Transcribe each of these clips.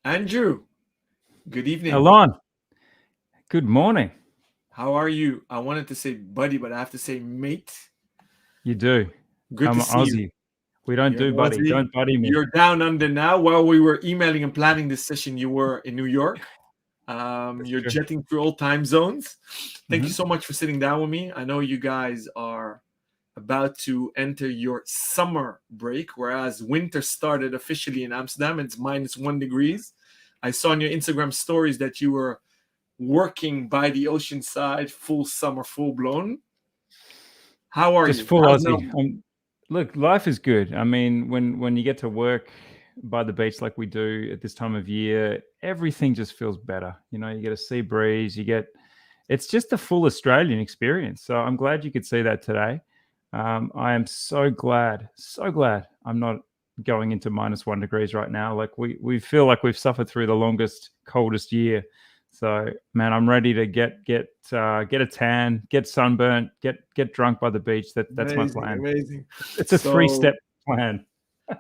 Andrew, good evening. Alon, good morning. How are you? I wanted to say buddy, but I have to say mate. You do. Good I'm to an see you. Aussie. We don't You're an do buddy. Aussie. Don't buddy me. You're down under now. While we were emailing and planning this session, you were in New York. That's You're true. jetting through all time zones. Thank you hmm so much for sitting down with me. I know you guys are about to enter your summer break, whereas winter started officially in Amsterdam. It's -1 degrees. I saw on your Instagram stories that you were working by the ocean side, full summer, full blown. How are Just you? full How's Aussie. Melbourne? Look, life is good. I mean, when you get to work by the beach like we do at this time of year, everything just feels better. You get a sea breeze. It's just a full Australian experience. So I'm glad you could see that today. I am so glad I'm not going into -1 degrees right now. Like we feel like we've suffered through the longest, coldest year. So man, I'm ready to get a tan, get sunburnt, get drunk by the beach. That's my Amazing, plan. amazing. It's a So, 3-step plan.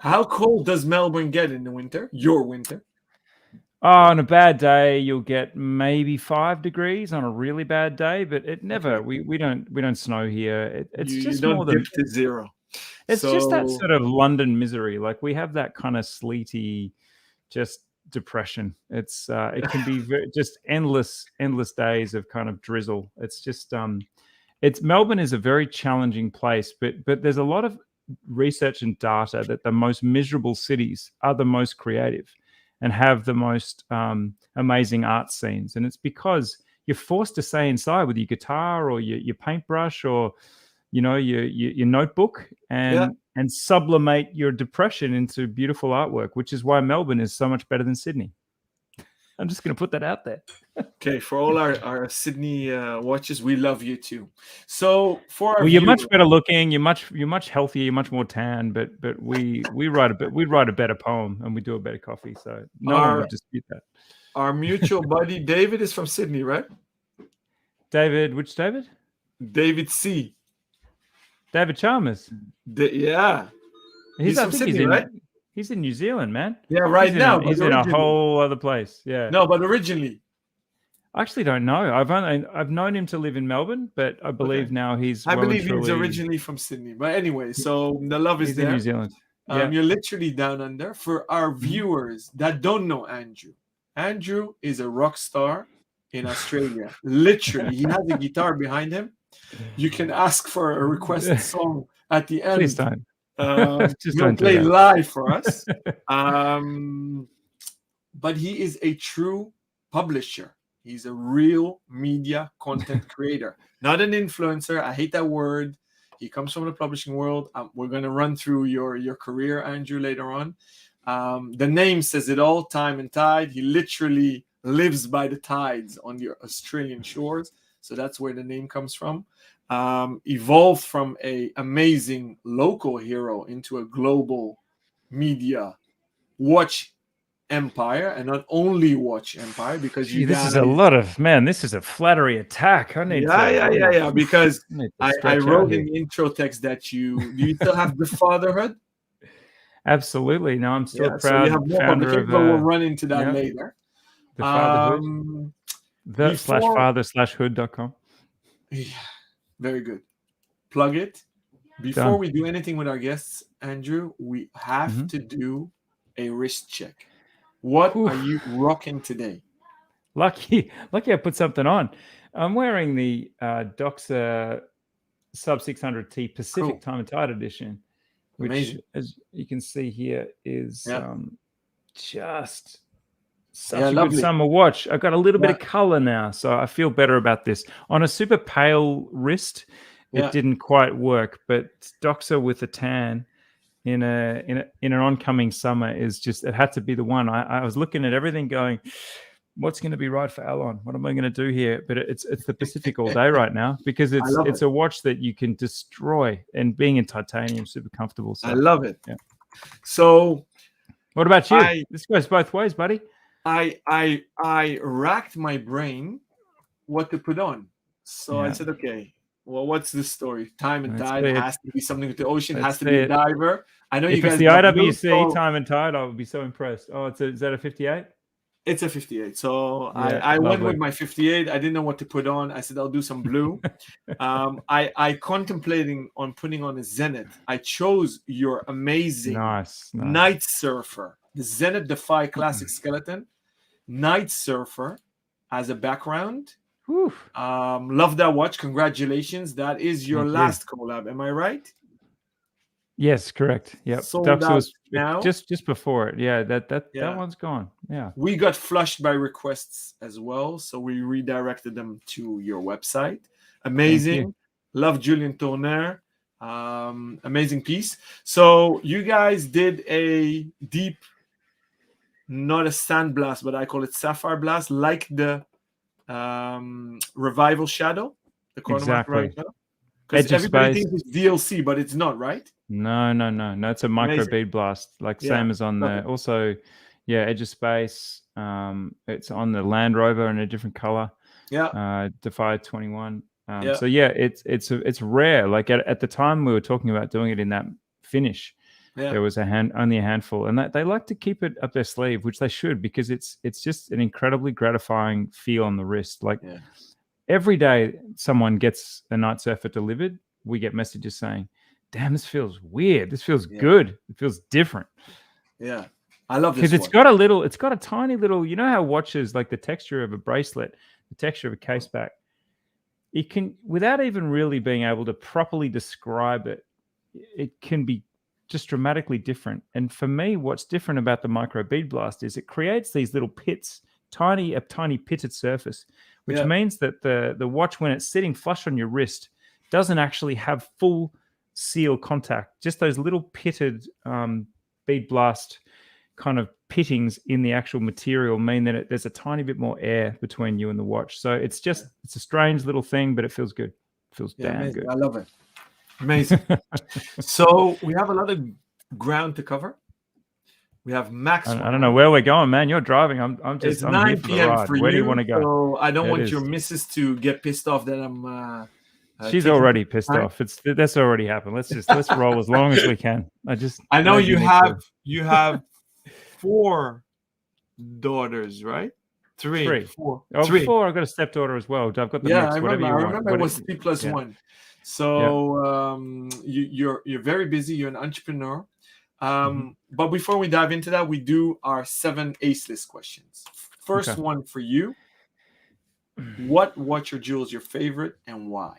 how cold does Melbourne get in the winter? Your winter? Oh, on a bad day, you'll get maybe 5 degrees on a really bad day, but it never. Okay. We don't snow here. It's You just more don't dip the to zero. It's just that So, sort of London misery. Like we have that kind of sleety, just depression. It can be just endless days of kind of drizzle. It's Melbourne is a very challenging place, but there's a lot of research and data that the most miserable cities are the most creative and have the most amazing art scenes, and it's because you're forced to stay inside with your guitar or your paintbrush or your notebook yeah. and sublimate your depression into beautiful artwork, which is why Melbourne is so much better than Sydney. I'm just going to put that out there. Okay. For all our Sydney watches, we love you too. So, for our Well, you're much viewers, better looking. You're much healthier. You're much more tan. But we write a better poem and we do a better coffee. So no one our would dispute that. our mutual buddy David is from Sydney, right? David, which David? David C. David Chalmers. Yeah. He's He's I from think Sydney, right? he's in New Zealand, man. Yeah, right now, but He's in a originally. whole other place. Yeah. No, but originally. I actually don't know. I've known him to live in Melbourne, but I Okay. believe now he's I well and believe he's truly originally from Sydney. But anyway, so the love is he's in New there. Zealand. Yeah. You're literally down under. For our Mhm. viewers that don't know Andrew, Andrew is a rock star in Australia. Literally, he has a guitar behind him. You can ask for a request song at the Please end. don't. Just He'll don't do play that. live for us. But he is a true publisher. He's a real media content creator, not an influencer. I hate that word. He comes from the publishing world. We're going to run through your career, Andrew, later on. The name says it all, Time+Tide. He literally lives by the tides on the Australian shores. So that's where the name comes from. Evolved from an amazing local hero into a global media watch empire, and not only watch empire, because you Gee, this guys, is a lot of man. This is a flattery attack. I need yeah, to. yeah, yeah, yeah, because I need to I stretch out wrote in here. the intro text that you still have the fatherhood. Absolutely. No, I'm still a Yeah, so you proud have more founder publications, of but we'll run into that yeah, later. the fatherhood. Um, The slash before, father slash hood.com. yeah, very good. Plug it. Before Done. we do anything with our guests, Andrew, we have hmm to do a wrist check. What Whew. are you rocking today? Lucky I put something on. I'm wearing the Doxa Sub 600T Pacific Cool. Time+Tide edition, which, Amazing. as you can see here, is Yeah. just Yeah, such a good lovely. summer watch. I've got a little bit Yeah. of color now, so I feel better about this. On a super pale wrist, it Yeah. didn't quite work, but Doxa with a tan in an oncoming summer is just, it had to be the one. I was looking at everything going, what's going to be right for Alon? What am I going to do here? But it's the Pacific all day right now, because I love it's it. a watch that you can destroy, and being in titanium, super comfortable. I So love it. yeah. So What about you? I This goes both ways, buddy. I racked my brain what to put on. So I Yeah. said, okay, well, what's this story? Time and Let's tide see it. has to be something with the ocean, Let's has to see be a it. diver. I know you If it's guys the got IWC Milton. Time+Tide, I would be so impressed. Oh, is that a 58? It's a 58. So Yeah, I went lovely. with my 58. I didn't know what to put on. I said I'll do some blue. I contemplating on putting on a Zenith. I chose your amazing Nice. Night Surfer, the Zenith Defy Classic Skeleton, Night Surfer as a background. Whew. Love that watch. Congratulations. That is your Thank you. last collab. Am I right? Yes, correct. Yep. Sold Dux out was now. just before it. Yeah, that Yeah. one's gone. Yeah. We got flushed by requests as well, so we redirected them to your website. Amazing. Love Julien Tournaire. Amazing piece. So you guys did a deep, not a sandblast, but I call it sapphire blast, like the Revival Shadow, the Chronomark Exactly. Revival Shadow. Because Edge of everybody Space. thinks it's DLC, but it's not, right? No. It's a micro Amazing. bead blast, like Yeah, same as on love the it. also, yeah, Edge of Space. It's on the Land Rover in a different color. Yeah, Defy 21. yeah, So yeah, it's rare. Like at the time we were talking about doing it in that finish, yeah, there was only a handful, and that they like to keep it up their sleeve, which they should, because it's just an incredibly gratifying feel on the wrist. Like yeah. every day someone gets a Night Surfer delivered, we get messages saying, "Damn, this feels weird. This feels good. It feels different." Yeah. I love this Because it's got a tiny little, you know how watches, like the texture of a bracelet, the texture of a case back, it can, without even really being able to properly describe it, it can be just dramatically different. And for me, what's different about the micro bead blast is it creates these little pits, a tiny pitted surface, which means that the watch, when it's sitting flush on your wrist, doesn't actually have full seal contact. Just those little pitted bead blast kind of pittings in the actual material mean that there's a tiny bit more air between you and the watch. So it's a strange little thing, but it feels good. It feels damn amazing. good. I love it. Amazing. So we have a lot of ground to cover. We have Max. I don't know where we're going, man. You're driving. I'm It's I'm 9 here for the p.m. ride. for Where do you you, want to go? so I don't It want is. your missus to get pissed off that I'm. She's taking already pissed time. off. That's already happened. Let's roll as long as we can. I know you need have 4 daughters, right? Three. 4. Oh, 3. 4. I've got a stepdaughter as well. I've got the Yeah, mix. I Whatever remember. you I want. remember it was 3 plus 1. So you're very busy. You're an entrepreneur. But before we dive into that, we do our 7 ace list questions. First one for you. What watch or jewel is your favorite and why?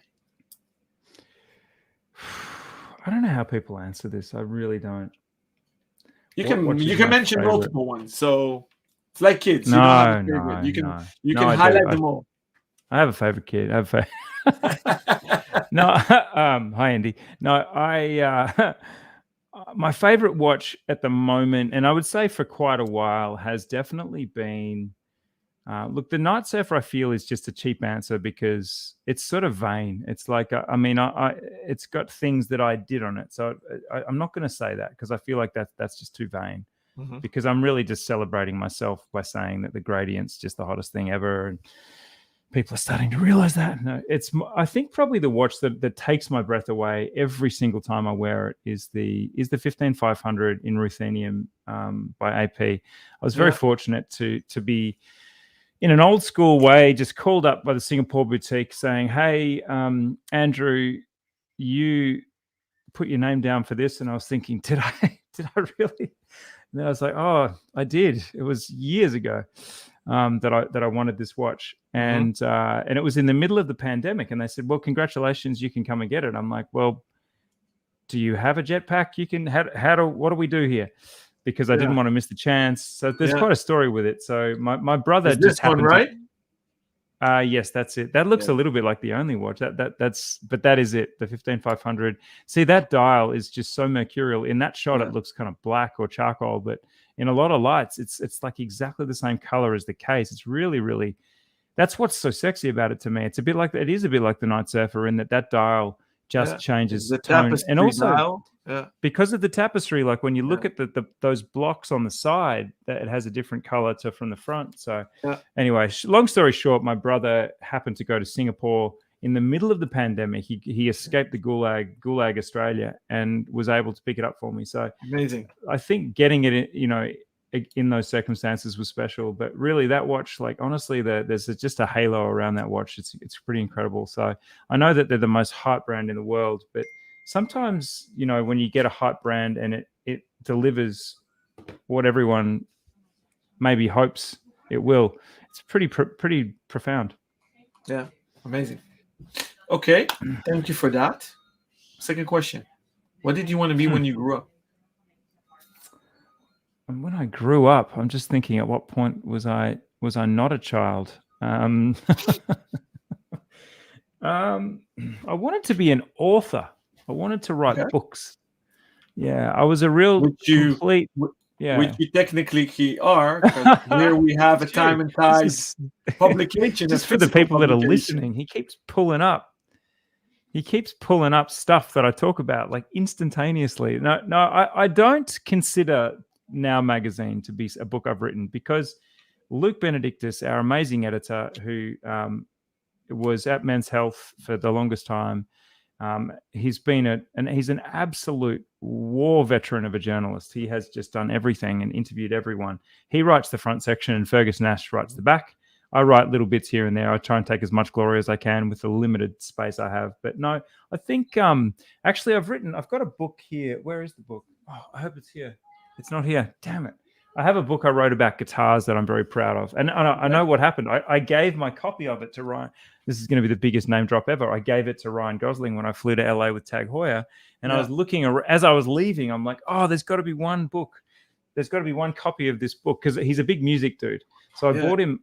I don't know how people answer this. I really don't. You can mention multiple ones. So it's like kids. You No, don't have a favorite. You can highlight them all. I have a favorite kid. No, hi Andy. No, my favorite watch at the moment, and I would say for quite a while, has definitely been. Look, the Night Surfer, I feel, is just a cheap answer because it's sort of vain. It's like, it's got things that I did on it, so I'm not going to say that because I feel like that's just too vain. Because I'm really just celebrating myself by saying that the Gradient's just the hottest thing ever, and people are starting to realize that. No, I think probably the watch that takes my breath away every single time I wear it is the 15500 in ruthenium by AP. I was very fortunate to be, in an old school way, just called up by the Singapore boutique saying, "Hey, Andrew, you put your name down for this." And I was thinking, did I really? And then I was like, oh, I did. It was years ago that I wanted this watch, and it was in the middle of the pandemic. And they said, "Well, congratulations, you can come and get it." I'm like, "Well, do you have a jetpack? You can. What do we do here?" Because I didn't want to miss the chance. So there's quite a story with it. So my brother is just happened right? Yes, that's it. That looks a little bit like the only watch. But that is it. The 15500. See, that dial is just so mercurial. In that shot, it looks kind of black or charcoal, but in a lot of lights, it's like exactly the same color as the case. It's really, really. That's what's so sexy about it to me. It is a bit like the Night Surfer in that dial just changes the tone, and also dial. because of the tapestry, like when you look at those blocks on the side, that it has a different color from the front. So anyway, long story short, my brother happened to go to Singapore in the middle of the pandemic. He escaped the Gulag Australia, and was able to pick it up for me. So amazing. I think getting it, in those circumstances was special. But really, that watch, like honestly, there's just a halo around that watch. It's pretty incredible. So I know that they're the most hype brand in the world, but sometimes, you know, when you get a hype brand and it delivers what everyone maybe hopes it will, it's pretty profound. Yeah, amazing. Okay, thank you for that. Second question: what did you want to be when you grew up? And when I grew up, I'm just thinking, at what point was I not a child? I wanted to be an author. I wanted to write books. Yeah, I was a real complete. Yeah, which you technically are. Here we have a Time+Tide publication. Just for the people that are listening, he keeps pulling up stuff that I talk about like instantaneously. No, I don't consider Now Magazine to be a book I've written, because Luke Benedictus, our amazing editor, who was at Men's Health for the longest time, he's been he's an absolute war veteran of a journalist. He has just done everything and interviewed everyone. He writes the front section and Fergus Nash writes the back. I write little bits here and there. I try and take as much glory as I can with the limited space I have. But no, I think actually I've got a book here. Where is the book? Oh, I hope it's here. It's not here. Damn it. I have a book I wrote about guitars that I'm very proud of. And I know what happened. I gave my copy of it to Ryan. This is going to be the biggest name drop ever. I gave it to Ryan Gosling when I flew to LA with Tag Heuer. And I was looking, as I was leaving, I'm like, oh, there's got to be one book. There's got to be one copy of this book, because he's a big music dude. So I bought him.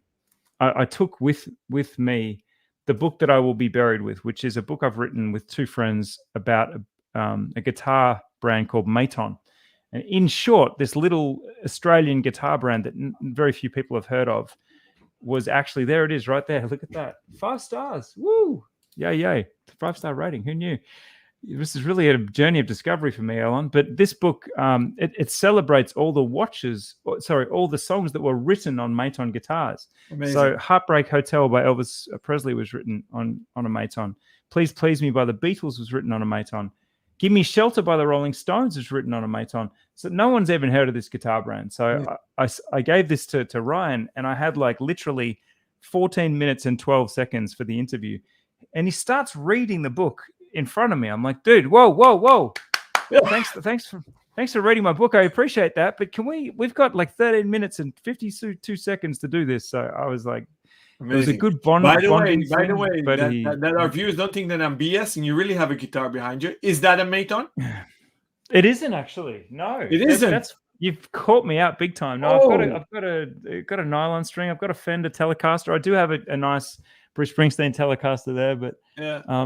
I took with me the book that I will be buried with, which is a book I've written with two friends about a guitar brand called Maton. And in short, this little Australian guitar brand that very few people have heard of was actually, there it is right there. Look at that. 5 stars. Woo! Yay. 5-star rating. Who knew? This is really a journey of discovery for me, Alon. But this book, it celebrates all the all the songs that were written on Maton guitars. Amazing. So Heartbreak Hotel by Elvis Presley was written on a Maton. Please Please Me by the Beatles was written on a Maton. Give Me Shelter by the Rolling Stones was written on a Maton. So no one's even heard of this guitar brand. So I gave this to Ryan, and I had like literally 14 minutes and 12 seconds for the interview. And he starts reading the book in front of me. I'm like, dude, whoa. Thanks for reading my book. I appreciate that. But we've got like 13 minutes and 52 seconds to do this. So I was like, amazing. It was a good bond. By the way, that our viewers don't think that I'm BSing. You really have a guitar behind you. Is that a Maton? It isn't actually. No, it isn't. You've caught me out big time. No, I've got a nylon string. I've got a Fender Telecaster. I do have a nice Bruce Springsteen Telecaster there, but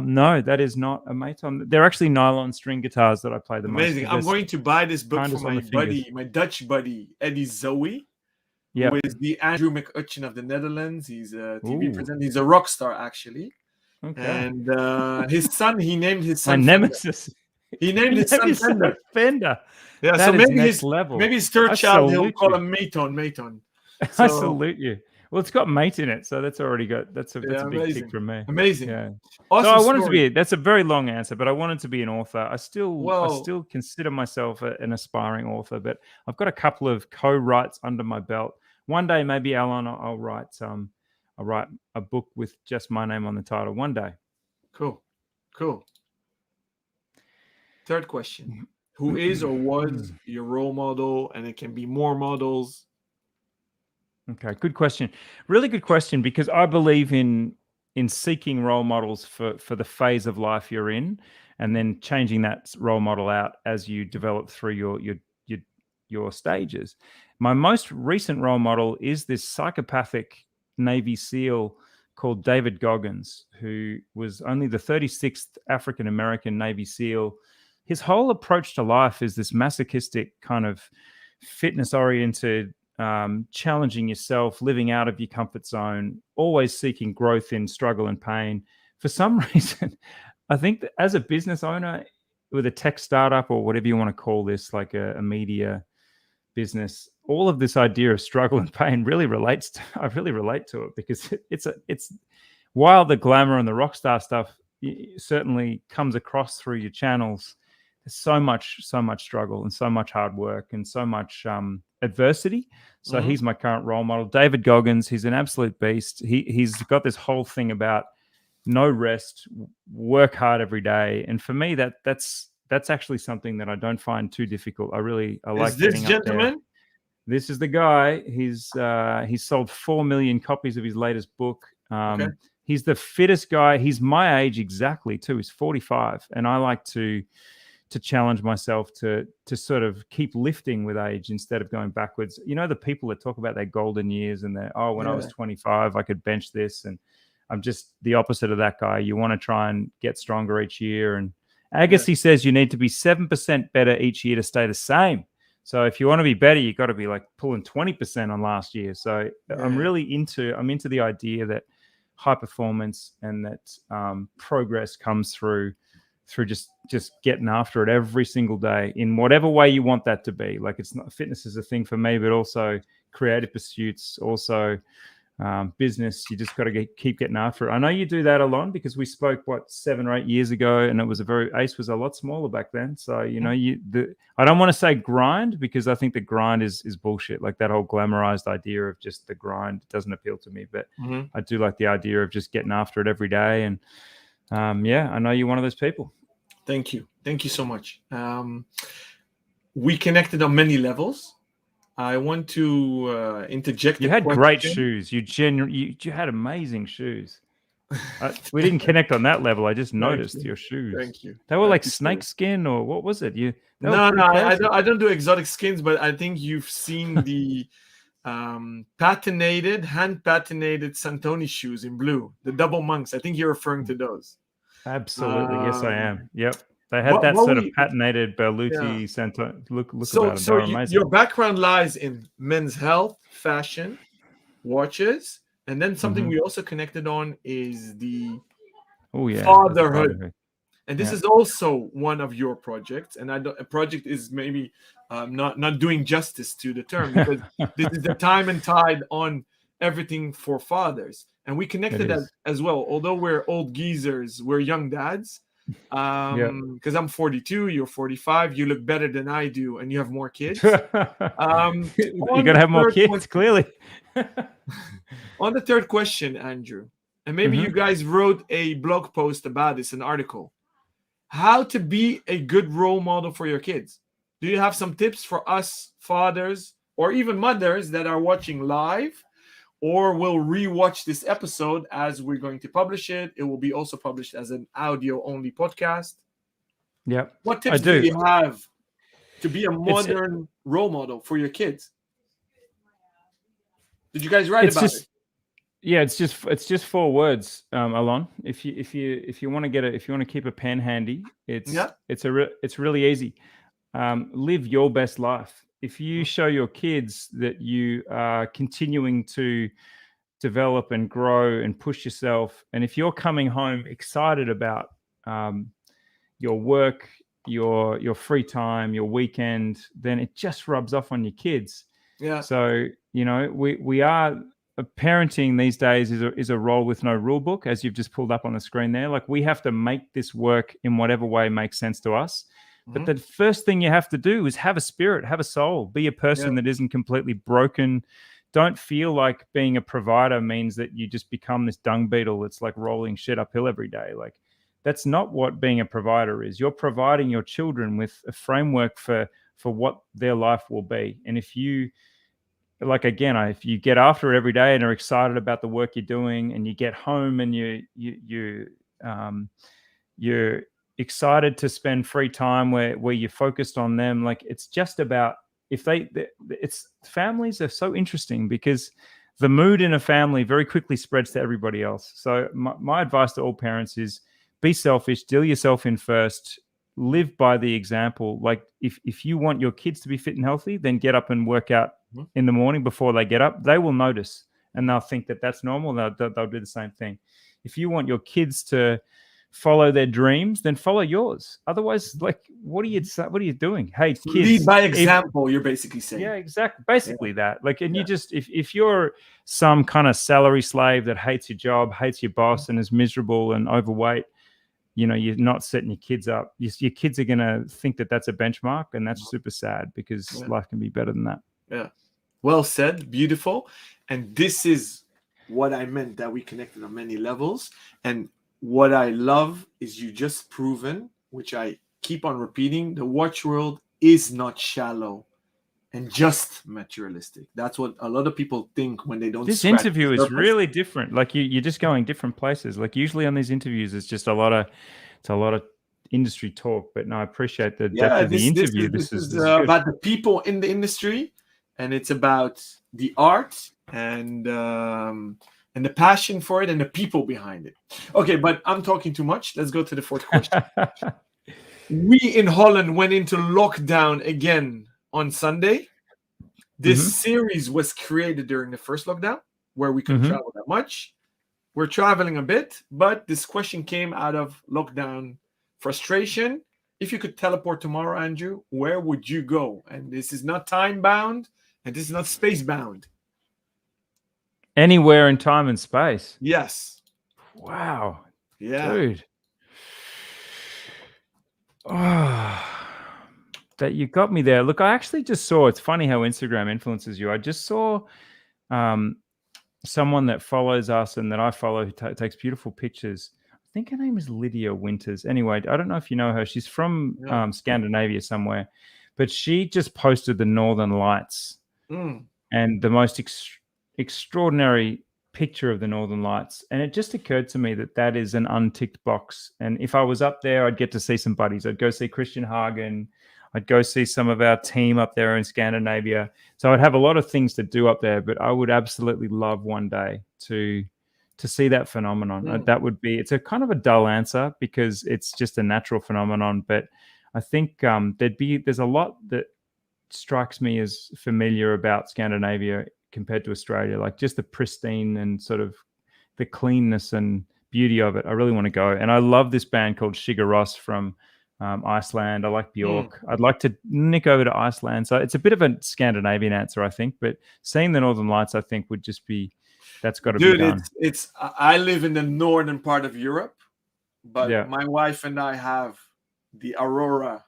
no, that is not a Maton. They're actually nylon string guitars that I play the most. Amazing. I'm going to buy this book for my Dutch buddy, Eddie Zoe. Who is the Andrew McUtchen of the Netherlands. He's a TV presenter. He's a rock star, actually. Okay. And his son, he named his son Nemesis. He named his son Fender. Yeah, that so maybe level. Maybe his third child, he'll call him Maton. So, I salute you. Well, it's got mate in it, so that's already got that's a big tick from me. Amazing. Yeah. Awesome. So I wanted to be. That's a very long answer, but I wanted to be an author. I still consider myself an aspiring author, but I've got a couple of co-writes under my belt. One day, maybe, Alon, I'll write a book with just my name on the title. One day. Cool. Third question: who is or was your role model? And it can be more models. Okay, good question. Really good question, because I believe in seeking role models for the phase of life you're in, and then changing that role model out as you develop through your stages. My most recent role model is this psychopathic Navy SEAL called David Goggins, who was only the 36th African-American Navy SEAL. His whole approach to life is this masochistic kind of fitness-oriented, challenging yourself, living out of your comfort zone, always seeking growth in struggle and pain. For some reason, I think that as a business owner with a tech startup, or whatever you want to call this, like a media business, all of this idea of struggle and pain really relates to, I really relate to it, because it's while the glamour and the rock star stuff certainly comes across through your channels, there's so much struggle and so much hard work and so much adversity. So he's my current role model. David Goggins, he's an absolute beast. He's got this whole thing about no rest, work hard every day. And for me, that's actually something that I don't find too difficult. I like getting up there. This is the guy. He's sold 4 million copies of his latest book. He's the fittest guy. He's my age exactly too. He's 45, and I like to challenge myself to sort of keep lifting with age instead of going backwards. You know, the people that talk about their golden years and when I was 25, I could bench this, and I'm just the opposite of that guy. You want to try and get stronger each year, and Agassi says you need to be 7% better each year to stay the same. So if you want to be better, you've got to be like pulling 20% on last year. So I'm into the idea that high performance and that progress comes through just getting after it every single day in whatever way you want that to be. Like, it's not, fitness is a thing for me, but also creative pursuits, also business. You just got to keep getting after it. I know you do that, Alon, because we spoke 7 or 8 years ago, and Ace was a lot smaller back then. So I don't want to say grind, because I think the grind is bullshit. Like, that whole glamorized idea of just the grind doesn't appeal to me. But I do like the idea of just getting after it every day. And I know you're one of those people. Thank you so much. We connected on many levels. I want to interject. You had great shoes. You had amazing shoes. We didn't connect on that level. I just noticed your shoes. Thank you. They were like snake skin, or what was it? No, I don't do exotic skins, but I think you've seen the hand patinated Santoni shoes in blue, the double monks. I think you're referring to those. Absolutely, yes, I am. Yep. They had that sort of patinated Berluti Santoni look about them. So your background lies in men's health, fashion, watches, and then something we also connected on is the fatherhood. And this is also one of your projects. And a project is maybe not doing justice to the term, because this is the time and tide on everything for fathers. And we connected that as well. Although we're old geezers, we're young dads. Because I'm 42, you're 45, you look better than I do, and you have more kids. You gotta have more kids, clearly. On the third question, Andrew, and maybe you guys wrote a blog post about this, an article, how to be a good role model for your kids. Do you have some tips for us fathers or even mothers that are watching live, or will rewatch this episode as we're going to publish it? It will be also published as an audio-only podcast. Yeah. What tips do you have to be a modern role model for your kids? Did you guys write about it? Yeah, it's just 4 words, Alon. If you want to keep a pen handy, it's really easy. Live your best life. If you show your kids that you are continuing to develop and grow and push yourself, and if you're coming home excited about your work, your free time, your weekend, then it just rubs off on your kids. Yeah. So we are parenting these days is a role with no rule book, as you've just pulled up on the screen there. Like, we have to make this work in whatever way makes sense to us. But the first thing you have to do is have a spirit, have a soul, be a person that isn't completely broken. Don't feel like being a provider means that you just become this dung beetle that's like rolling shit uphill every day. Like, that's not what being a provider is. You're providing your children with a framework for what their life will be. And if you, if you get after it every day and are excited about the work you're doing, and you get home and you're excited to spend free time where you're focused on them. Like, it's just about, families are so interesting, because the mood in a family very quickly spreads to everybody else. So my advice to all parents is, be selfish, deal yourself in first, live by the example. Like, if you want your kids to be fit and healthy, then get up and work out in the morning before they get up. They will notice, and they'll think that that's normal. They'll do the same thing. If you want your kids to follow their dreams, then follow yours. Otherwise, like, what are you doing? Hey, kids, lead by example. You're basically saying. Yeah, exactly. Basically that. Like, and you just, if you're some kind of salary slave that hates your job, hates your boss, and is miserable and overweight, you're not setting your kids up. Your kids are going to think that that's a benchmark, and that's super sad, because life can be better than that. Yeah. Well said. Beautiful. And this is what I meant, that we connected on many levels. And what I love is you just proven, which I keep on repeating, the watch world is not shallow and just materialistic. That's what a lot of people think when they don't This scratch interview the is surface. really different. Like you're just going different places. Like usually on these interviews, it's just a lot of industry talk. But no, I appreciate the depth of the interview. This This is is good. about the people in the industry, and it's about the art and the passion for it and the people behind it. Okay, but I'm talking too much. Let's go to the fourth question. We in Holland went into lockdown again on Sunday. This series was created during the first lockdown, where we couldn't travel that much. We're traveling a bit, but this question came out of lockdown frustration. If you could teleport tomorrow, Andrew, where would you go? And this is not time bound, and this is not space bound. Anywhere in time and space. Yes. Wow. Yeah. Dude. Oh, that you got me there. Look, I actually just saw, it's funny how Instagram influences you. I just saw someone that follows us and that I follow who takes beautiful pictures. I think her name is Lydia Winters. Anyway, I don't know if you know her. She's from Scandinavia somewhere, but she just posted the Northern Lights and the most extraordinary picture of the Northern Lights. And it just occurred to me that that is an unticked box. And if I was up there, I'd get to see some buddies. I'd go see Christian Hagen. I'd go see some of our team up there in Scandinavia. So I'd have a lot of things to do up there, but I would absolutely love one day to see that phenomenon. That would be, it's a kind of a dull answer because it's just a natural phenomenon. But I think there's a lot that strikes me as familiar about Scandinavia compared to Australia, like just the pristine and sort of the cleanness and beauty of it. I really want to go. And I love this band called Sigur Rós from Iceland. I like Bjork. I'd like to nick over to Iceland. So it's a bit of a Scandinavian answer, I think. But seeing the Northern Lights, I think, would just be, that's got to be done. It's I live in the northern part of Europe, but my wife and I have the aurora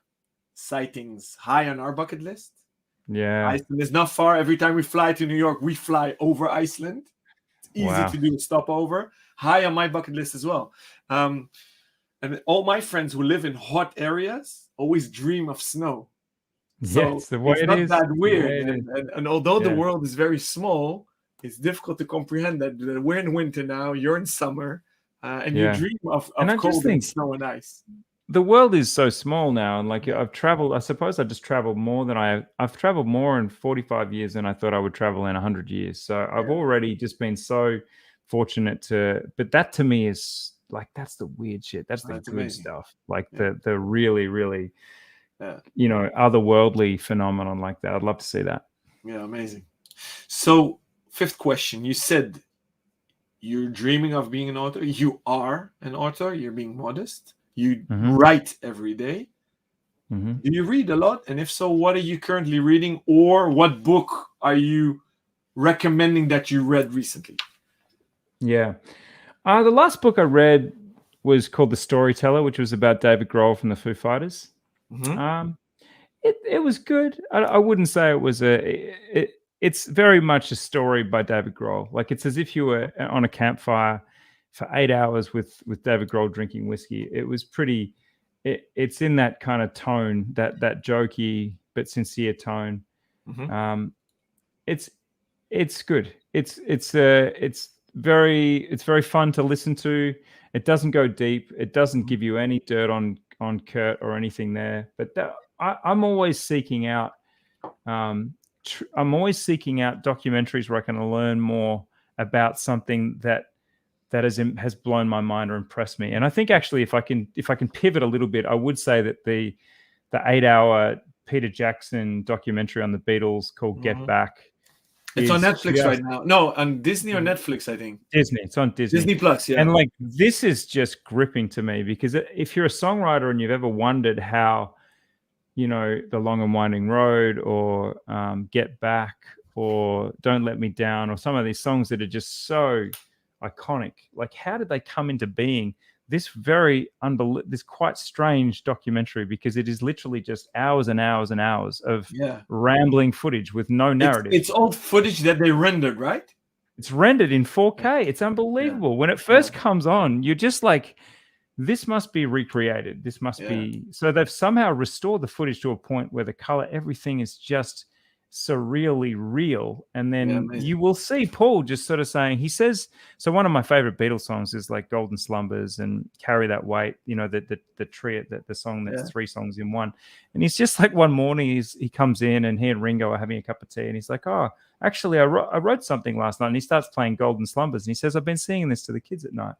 sightings high on our bucket list. Yeah. Iceland is not far. Every time we fly to New York, we fly over Iceland. It's easy to do a stopover. High on my bucket list as well. And all my friends who live in hot areas always dream of snow. So it's the way it's not that weird. And although the world is very small, it's difficult to comprehend that we're in winter now, you're in summer, and you dream of cold and snow and ice. The world is so small now, and like I've traveled, I suppose I just traveled more than I've traveled more in 45 years than I thought I would travel in 100 years. So I've already just been so fortunate but that to me is like, that's the weird shit. That's the good amazing stuff. Like the really, really, otherworldly phenomenon like that. I'd love to see that. Yeah, amazing. So 5th question, you said you're dreaming of being an author. You are an author. You're being modest. You write every day. Do you read a lot? And if so, what are you currently reading, or what book are you recommending that you read recently? Yeah. The last book I read was called The Storyteller, which was about David Grohl from the Foo Fighters. It was good. I wouldn't say it was it's very much a story by David Grohl. Like, it's as if you were on a campfire for 8 hours with David Grohl drinking whiskey. It was pretty. It's in that kind of tone, that jokey but sincere tone. It's good. It's very fun to listen to. It doesn't go deep. It doesn't give you any dirt on Kurt or anything there. But I'm always seeking out. I'm always seeking out documentaries where I can learn more about something that has blown my mind or impressed me. And I think actually, if I can pivot a little bit, I would say that the 8-hour Peter Jackson documentary on the Beatles called Get Back. It's on Netflix right now. No, on Disney or Netflix, I think. Disney. It's on Disney. Disney Plus, yeah. And like, this is just gripping to me, because if you're a songwriter and you've ever wondered how, The Long and Winding Road or Get Back or Don't Let Me Down or some of these songs that are just so iconic, like, how did they come into being? this this quite strange documentary, because it is literally just hours and hours and hours of rambling footage with no narrative. It's old footage that they rendered, right? It's rendered in 4K. It's unbelievable. Yeah. When it first comes on, you're just like, this must be recreated. This must be. So they've somehow restored the footage to a point where the color, everything is just surreally real. And then you will see Paul just sort of saying, he says, so one of my favorite Beatles songs is like Golden Slumbers and Carry That Weight, you know, the trio, the song that's 3 songs in one. And he's just like, one morning he comes in and he and Ringo are having a cup of tea and he's like, oh, actually I wrote something last night. And he starts playing Golden Slumbers and he says, I've been singing this to the kids at night.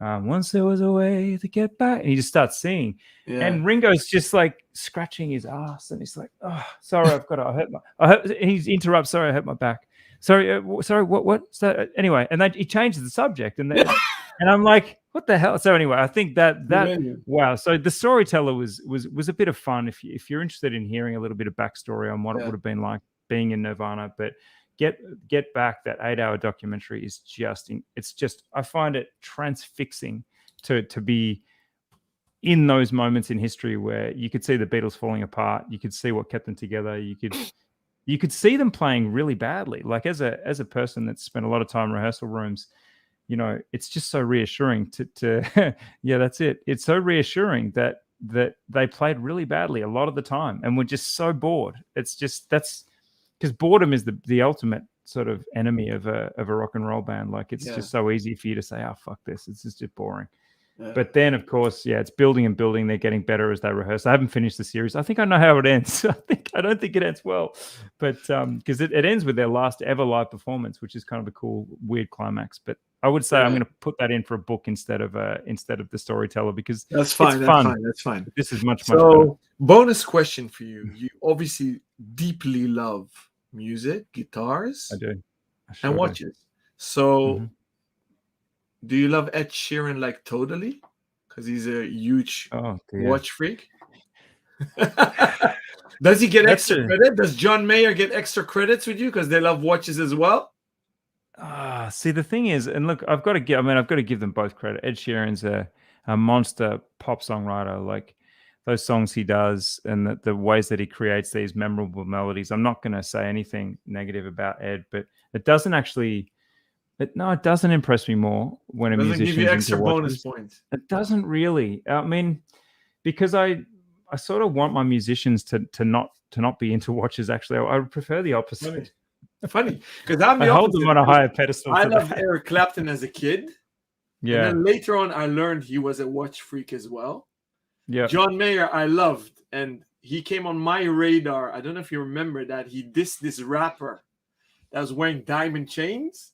Once there was a way to get back, and he just starts singing, and Ringo's just like scratching his ass, and he's like, "Oh, sorry, I've got to." He interrupts. Sorry, I hurt my back. Sorry, what? So, anyway, and then he changes the subject, and and I'm like, "What the hell?" So anyway, I think that wow. So the storyteller was a bit of fun if you're interested in hearing a little bit of backstory on what it would have been like being in Nirvana, but. Get back, that 8-hour documentary is it's just I find it transfixing to be in those moments in history where you could see the Beatles falling apart, you could see what kept them together, you could see them playing really badly. Like as a person that's spent a lot of time in rehearsal rooms, you know, it's just so reassuring to that's it. It's so reassuring that they played really badly a lot of the time and we're just so bored. It's just because boredom is the ultimate sort of enemy of a rock and roll band. Like it's just so easy for you to say, oh, fuck this. It's just boring. Yeah. But then, of course, it's building and building. They're getting better as they rehearse. I haven't finished the series. I think I know how it ends. I don't think it ends well. But because it ends with their last ever live performance, which is kind of a cool, weird climax. But I would say I'm going to put that in for a book instead of the storyteller, because that's fine. That's fine. This is much better. Bonus question for you. You obviously deeply love music, guitars, I do. And watches. So do you love Ed Sheeran like totally? Because he's a huge watch freak. Does he get extra credit? Does John Mayer get extra credits with you because they love watches as well? See, the thing is, and look, I've got to give them both credit. Ed Sheeran's a monster pop songwriter. Like those songs he does and the ways that he creates these memorable melodies. I'm not going to say anything negative about Ed, but it doesn't actually. It doesn't impress me more when a musician give you extra bonus points. It doesn't really. I mean, because I sort of want my musicians to not be into watches. Actually, I would prefer the opposite. Funny, because I hold them on a higher pedestal. I loved Eric Clapton as a kid. Yeah. And then later on, I learned he was a watch freak as well. Yeah. John Mayer, I loved, and he came on my radar. I don't know if you remember that he dissed this rapper that was wearing diamond chains,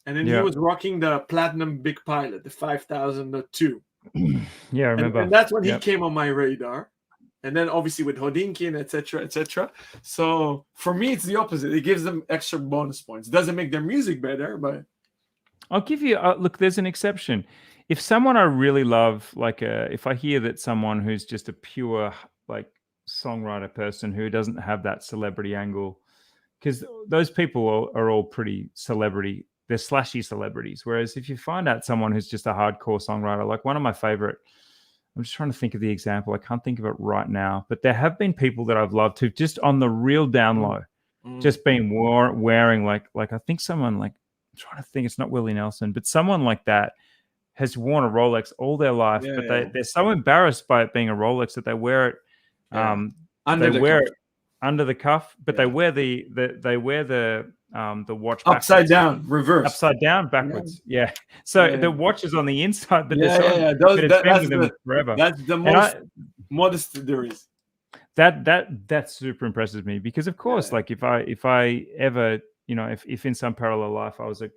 and then he was rocking the platinum Big Pilot, the 5002. Yeah, I remember. And that's when he came on my radar. And then obviously with Hodinkin, etc., etc. So for me, it's the opposite. It gives them extra bonus points. It doesn't make their music better, but I'll give you. Look, there's an exception. If someone I really love, if I hear that someone who's just a pure songwriter person who doesn't have that celebrity angle, because those people are all pretty celebrity. They're slashy celebrities. Whereas if you find out someone who's just a hardcore songwriter, like one of my favorite. I'm just trying to think of the example. I can't think of it right now, but there have been people that I've loved who just on the real down low, just been wearing like I think someone I'm trying to think, it's not Willie Nelson, but someone like that has worn a Rolex all their life, but they're so embarrassed by it being a Rolex that they wear it. It under the cuff, but they wear the watch upside down, reverse, upside down, backwards. Yeah. So the watch is on the inside, but forever. That's the most modest there is. That super impresses me because, of course, if I ever, if in some parallel life I was an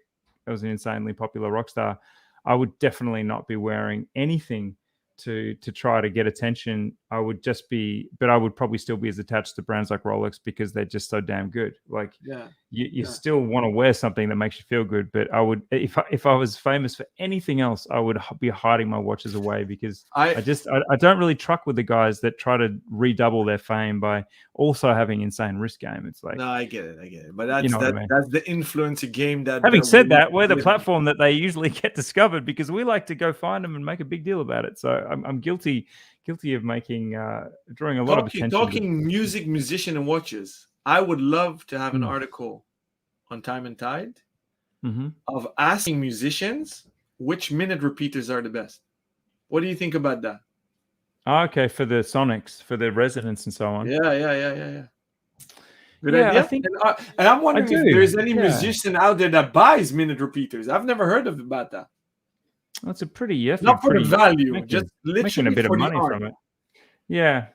insanely popular rock star, I would definitely not be wearing anything to try to get attention. I would just be, but I would probably still be as attached to brands like Rolex because they're just so damn good. Like you still want to wear something that makes you feel good. But I would, if I was famous for anything else, I would be hiding my watches away because I don't really truck with the guys that try to redouble their fame by also having insane risk game. It's like, no, I get it. But that's what I mean? That's the influencer game. Having said that, we're the platform that they usually get discovered because we like to go find them and make a big deal about it. So I'm guilty of making drawing a lot of attention. Talking music, musician, and watches. I would love to have an article on Time+Tide of asking musicians which minute repeaters are the best. What do you think about that? Okay, for the sonics, for the resonance and so on. Yeah. Good idea. I think, and I'm wondering if there's any musician out there that buys minute repeaters. I've never heard about that. That's a pretty not for the value, just literally making a bit of money from it. Yeah.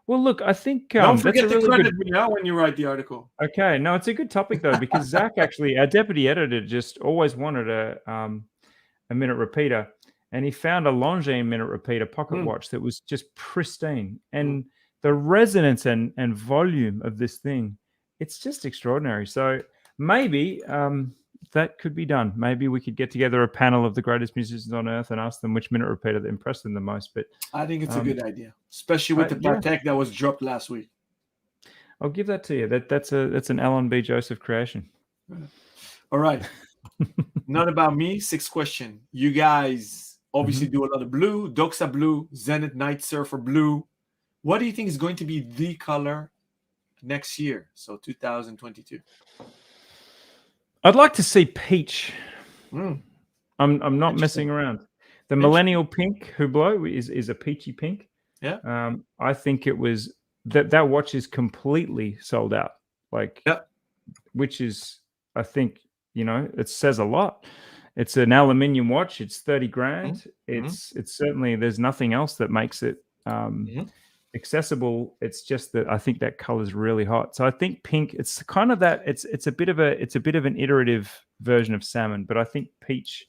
Well, look, I think don't forget to credit me now when you write the article. Okay, no, it's a good topic though because Zach actually, our deputy editor, just always wanted a minute repeater, and he found a Longines minute repeater pocket watch that was just pristine, and the resonance and volume of this thing, it's just extraordinary. So maybe that could be done. Maybe we could get together a panel of the greatest musicians on earth and ask them which minute repeater that impressed them the most. But I think it's a good idea, especially with the Patek that was dropped last week. I'll give that to you. That's an Alan B. Joseph creation. All right. Not about me. 6th question. You guys obviously do a lot of blue, Doxa blue, Zenith Night Surfer blue. What do you think is going to be the color next year? So 2022. I'd like to see peach. I'm not messing around. The millennial pink Hublot is a peachy pink. Yeah. I think it was that watch is completely sold out. Like, which is, I think, it says a lot. It's an aluminium watch. It's 30 grand. It's certainly, there's nothing else that makes it accessible. It's just that I think that color is really hot. So I think pink, it's kind of that, it's a bit of an iterative version of salmon, but I think peach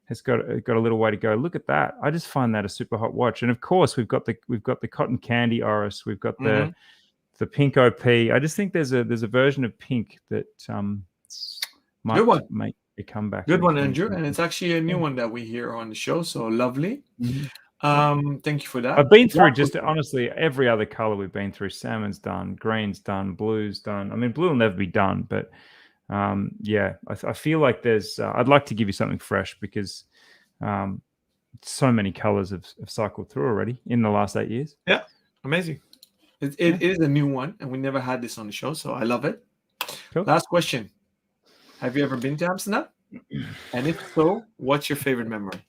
has got a little way to go. Look at that. I just find that a super hot watch. And of course we've got the cotton candy Oris, we've got the pink OP. I just think there's a version of pink that might make a comeback. Good one, Andrew. And it's actually a new one that we hear on the show. So lovely. Thank you for that. I've been through just honestly every other color we've been through. Salmon's done, green's done, blue's done. I mean, blue will never be done, but I feel like there's. I'd like to give you something fresh because so many colors have cycled through already in the last 8 years. Yeah, amazing. It is a new one, and we never had this on the show, so I love it. Cool. Last question: have you ever been to Amsterdam? And if so, what's your favorite memory?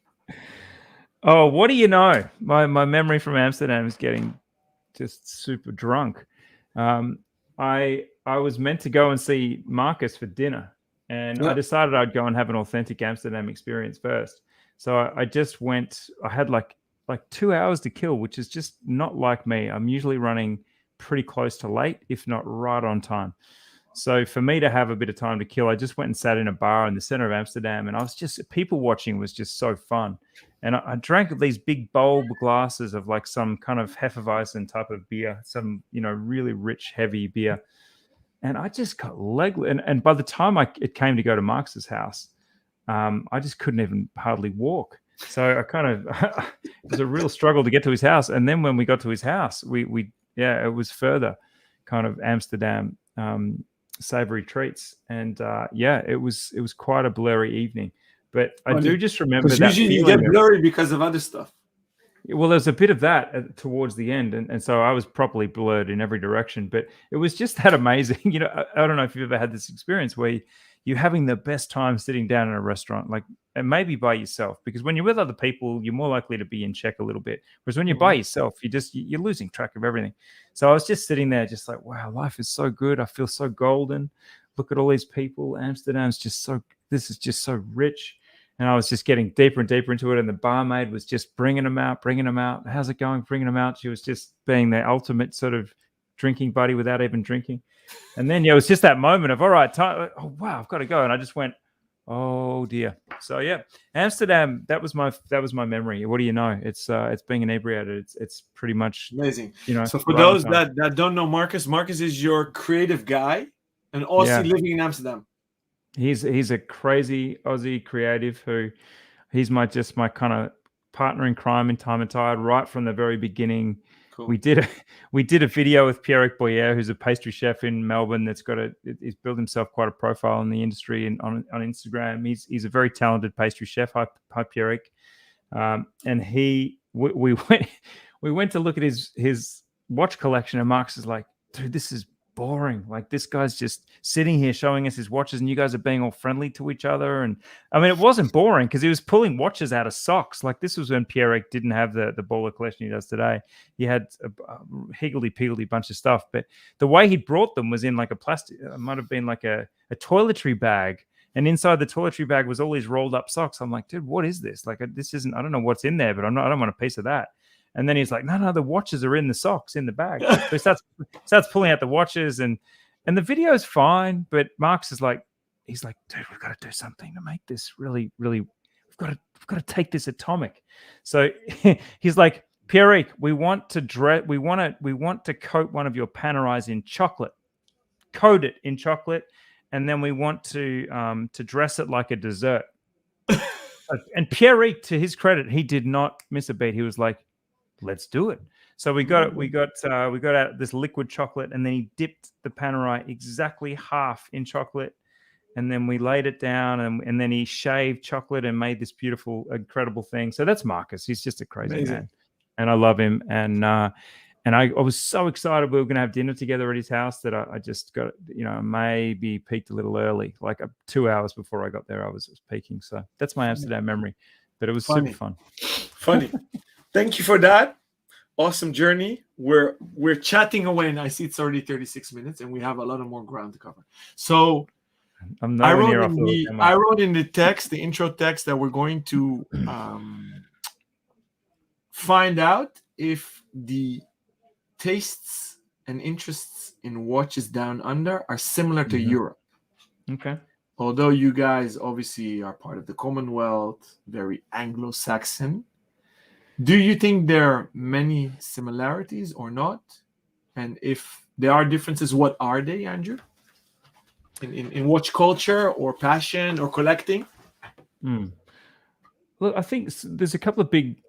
Oh, what do you know? My memory from Amsterdam is getting just super drunk. I was meant to go and see Marcus for dinner, and I decided I'd go and have an authentic Amsterdam experience first. So I just went. I had like 2 hours to kill, which is just not like me. I'm usually running pretty close to late, if not right on time. So for me to have a bit of time to kill, I just went and sat in a bar in the center of Amsterdam, and I was just people watching was just so fun. And I drank these big bold glasses of like some kind of Hefeweizen type of beer, some really rich, heavy beer. And I just got and by the time it came to go to Marx's house, I just couldn't even hardly walk. So I kind of it was a real struggle to get to his house. And then when we got to his house, it was further kind of Amsterdam savory treats, and it was quite a blurry evening. But I do just remember that usually you get blurry because of other stuff. Well, there's a bit of that towards the end, and so I was properly blurred in every direction. But it was just that amazing. I don't know if you've ever had this experience where you're having the best time sitting down in a restaurant, like, and maybe by yourself, because when you're with other people, you're more likely to be in check a little bit. Whereas when you're by yourself, you're losing track of everything. So I was just sitting there, just like, wow, life is so good. I feel so golden. Look at all these people. Amsterdam's this is just so rich. And I was just getting deeper and deeper into it. And the barmaid was just bringing them out. How's it going? Bringing them out. She was just being the ultimate sort of drinking buddy without even drinking. And then, it was just that moment of, all right, time. Oh, wow, I've got to go. And I just went, Oh dear. So yeah, Amsterdam. That was my memory. What do you know? It's being inebriated. It's pretty much, Amazing. you know, So for right on those time. that don't know Marcus, Marcus is your creative guy, an Aussie Yeah, living in Amsterdam. he's a crazy Aussie creative who he's my kind of partner in crime in Time and Tide right from the very beginning. Cool. We did a video with Pierre Boyer, who's a pastry chef in Melbourne. He's built himself quite a profile in the industry and on Instagram. He's a very talented pastry chef. Hi Pierre. And we went to look at his watch collection, and Marcus is like, dude, this is boring. Like, this guy's just sitting here showing us his watches, and you guys are being all friendly to each other. And I mean, it wasn't boring because he was pulling watches out of socks. Like, this was when Pierre didn't have the baller collection he does today. He had a higgledy-piggledy bunch of stuff, but the way he brought them was in like a plastic, it might have been like a toiletry bag. And inside the toiletry bag was all these rolled up socks. I'm like, dude, what is this? Like, this isn't, I don't know what's in there, but I don't want a piece of that. And then he's like, no, the watches are in the socks in the bag. So he starts pulling out the watches, and the video is fine. But Marx is like, he's like, dude, we've got to do something to make this really, really, we've got to take this atomic. So he's like, Pierre, we want to coat one of your Panerais in chocolate, coat it in chocolate. And then we want to dress it like a dessert. And Pierre, to his credit, he did not miss a beat. He was like, let's do it. So we got out this liquid chocolate, and then he dipped the Panerai exactly half in chocolate, and then we laid it down, and then he shaved chocolate and made this beautiful, incredible thing. So that's Marcus. He's just a crazy man, and I love him. And I was so excited we were going to have dinner together at his house that I just got, maybe peaked a little early, like 2 hours before I got there. I was peaking. So that's my Amsterdam memory, but it was super fun. Funny. Thank you for that. Awesome journey. We're chatting away, and I see it's already 36 minutes, and we have a lot of more ground to cover. So I wrote in the text, the intro text, that we're going to find out if the tastes and interests in watches down under are similar to Europe. Okay. Although you guys obviously are part of the Commonwealth, very Anglo-Saxon, do you think there are many similarities or not? And if there are differences, what are they, Andrew? In watch culture or passion or collecting? Look, I think there's a couple of big